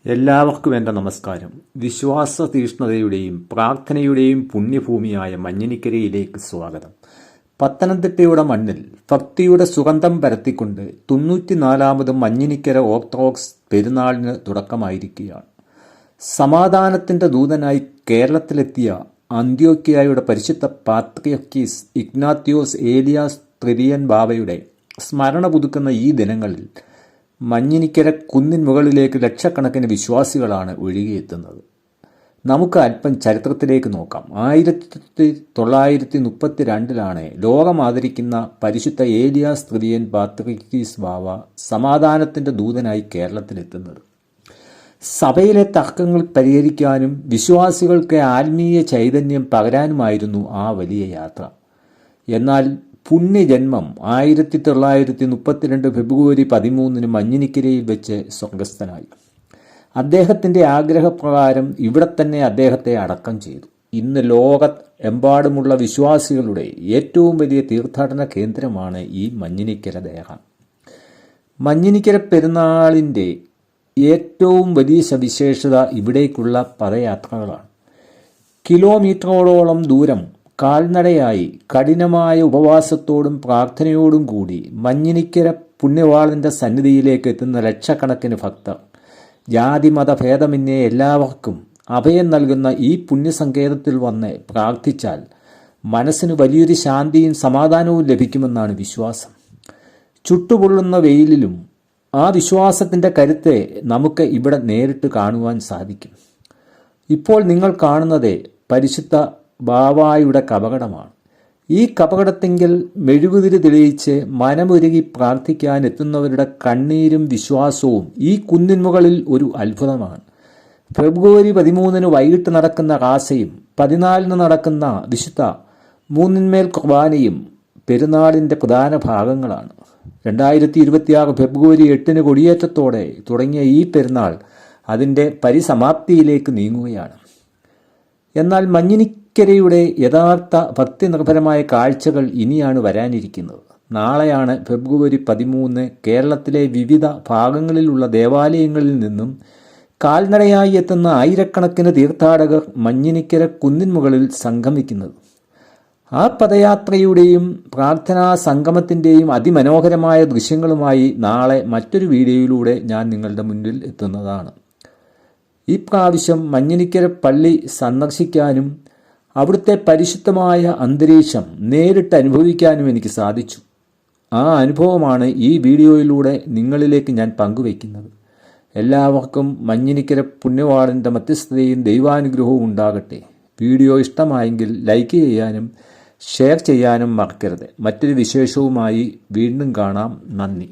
എല്ലാവർക്കും എൻ്റെ നമസ്കാരം. വിശ്വാസ തീഷ്ണതയുടെയും പ്രാർത്ഥനയുടെയും പുണ്യഭൂമിയായ മഞ്ഞിനിക്കരയിലേക്ക് സ്വാഗതം. പത്തനംതിട്ടയുടെ മണ്ണിൽ ഭക്തിയുടെ സുഗന്ധം പരത്തിക്കൊണ്ട് 94ാമത് മഞ്ഞിനിക്കര ഓർത്തഡോക്സ് പെരുന്നാളിന് തുടക്കമായിരിക്കുകയാണ്. സമാധാനത്തിൻ്റെ ദൂതനായി കേരളത്തിലെത്തിയ അന്ത്യോക്യയുടെ പരിശുദ്ധ പാത്രിയർക്കീസ് ഇഗ്നാത്യോസ് ഏലിയാസ് ത്രിരിയൻ ബാവയുടെ സ്മരണ പുതുക്കുന്ന ഈ ദിനങ്ങളിൽ മഞ്ഞിനിക്കര കുന്നിൻ മുകളിലേക്ക് ലക്ഷക്കണക്കിന് വിശ്വാസികളാണ് ഒഴുകിയെത്തുന്നത്. നമുക്ക് അല്പം ചരിത്രത്തിലേക്ക് നോക്കാം. 1932 ലോകം ആദരിക്കുന്ന പരിശുദ്ധ ഏലിയാസ് ത്രിരിയൻ പാത്രിയർക്കീസ് ബാവ സമാധാനത്തിൻ്റെ ദൂതനായി കേരളത്തിലെത്തുന്നത്. സഭയിലെ തർക്കങ്ങൾ പരിഹരിക്കാനും വിശ്വാസികൾക്ക് ആത്മീയ ചൈതന്യം പകരാനുമായിരുന്നു ആ വലിയ യാത്ര. എന്നാൽ പുണ്യജന്മം 1932 ഫെബ്രുവരി 13 മഞ്ഞിനിക്കരയിൽ വെച്ച് സ്വർഗസ്ഥനായി. അദ്ദേഹത്തിൻ്റെ ആഗ്രഹപ്രകാരം ഇവിടെ തന്നെ അദ്ദേഹത്തെ അടക്കം ചെയ്തു. ഇന്ന് ലോകമെമ്പാടുമുള്ള വിശ്വാസികളുടെ ഏറ്റവും വലിയ തീർത്ഥാടന കേന്ദ്രമാണ് ഈ മഞ്ഞിനിക്കര ദേഹം. മഞ്ഞിനിക്കര പെരുന്നാളിൻ്റെ ഏറ്റവും വലിയ സവിശേഷത ഇവിടേക്കുള്ള പദയാത്രകളാണ്. കിലോമീറ്ററുകളോളം ദൂരം കാൽനടയായി കഠിനമായ ഉപവാസത്തോടും പ്രാർത്ഥനയോടും കൂടി മഞ്ഞിനിക്കര പുണ്യവാളൻ്റെ സന്നിധിയിലേക്ക് എത്തുന്ന ലക്ഷക്കണക്കിന് ഭക്തർ ജാതിമത ഭേദമന്യേ എല്ലാവർക്കും അഭയം നൽകുന്ന ഈ പുണ്യസങ്കേതത്തിൽ വന്ന് പ്രാർത്ഥിച്ചാൽ മനസ്സിന് വലിയൊരു ശാന്തിയും സമാധാനവും ലഭിക്കുമെന്നാണ് വിശ്വാസം. ചുട്ടുപൊള്ളുന്ന വെയിലിലും ആ വിശ്വാസത്തിൻ്റെ കരുത്തെ നമുക്ക് ഇവിടെ നേരിട്ട് കാണുവാൻ സാധിക്കും. ഇപ്പോൾ നിങ്ങൾ കാണുന്നത് പരിശുദ്ധ ബാവായുടെ കപകടമാണ്. ഈ കപകടത്തെങ്കിൽ മെഴുകുതിരി തെളിയിച്ച് മനമുരുകി പ്രാർത്ഥിക്കാൻ എത്തുന്നവരുടെ കണ്ണീരും വിശ്വാസവും ഈ കുന്നിൻമുകളിൽ ഒരു അത്ഭുതമാണ്. ഫെബ്രുവരി 13 വൈകിട്ട് നടക്കുന്ന റാസയും 14 നടക്കുന്ന വിശുദ്ധ മൂന്നിന്മേൽ കുർബാനയും പെരുന്നാളിൻ്റെ പ്രധാന ഭാഗങ്ങളാണ്. 2026 ഫെബ്രുവരി 8 കൊടിയേറ്റത്തോടെ തുടങ്ങിയ ഈ പെരുന്നാൾ അതിൻ്റെ പരിസമാപ്തിയിലേക്ക് നീങ്ങുകയാണ്. എന്നാൽ മഞ്ഞിനിക്കരയുടെ യഥാർത്ഥ ഭക്തി നിർഭരമായ കാഴ്ചകൾ ഇനിയാണ് വരാനിരിക്കുന്നത്. നാളെയാണ് ഫെബ്രുവരി 13 കേരളത്തിലെ വിവിധ ഭാഗങ്ങളിലുള്ള ദേവാലയങ്ങളിൽ നിന്നും കാൽനടയായി എത്തുന്ന ആയിരക്കണക്കിന് തീർത്ഥാടകർ മഞ്ഞിനിക്കര കുന്നിൻ മുകളിൽ സംഗമിക്കുന്നത്. ആ പദയാത്രയുടെയും പ്രാർത്ഥനാ സംഗമത്തിൻ്റെയും അതിമനോഹരമായ ദൃശ്യങ്ങളുമായി നാളെ മറ്റൊരു വീഡിയോയിലൂടെ ഞാൻ നിങ്ങളുടെ മുന്നിൽ എത്തുന്നതാണ്. ഈ പ്രാവശ്യം മഞ്ഞിനിക്കര പള്ളി സന്ദർശിക്കാനും അവിടുത്തെ പരിശുദ്ധമായ അന്തരീക്ഷം നേരിട്ട് അനുഭവിക്കാനും എനിക്ക് സാധിച്ചു. ആ അനുഭവമാണ് ഈ വീഡിയോയിലൂടെ നിങ്ങളിലേക്ക് ഞാൻ പങ്കുവയ്ക്കുന്നത്. എല്ലാവർക്കും മഞ്ഞിനിക്കര പുണ്യവാളൻ്റെ മധ്യസ്ഥതയും ദൈവാനുഗ്രഹവും ഉണ്ടാകട്ടെ. വീഡിയോ ഇഷ്ടമായെങ്കിൽ ലൈക്ക് ചെയ്യാനും ഷെയർ ചെയ്യാനും മറക്കരുത്. മറ്റൊരു വിശേഷവുമായി വീണ്ടും കാണാം. നന്ദി.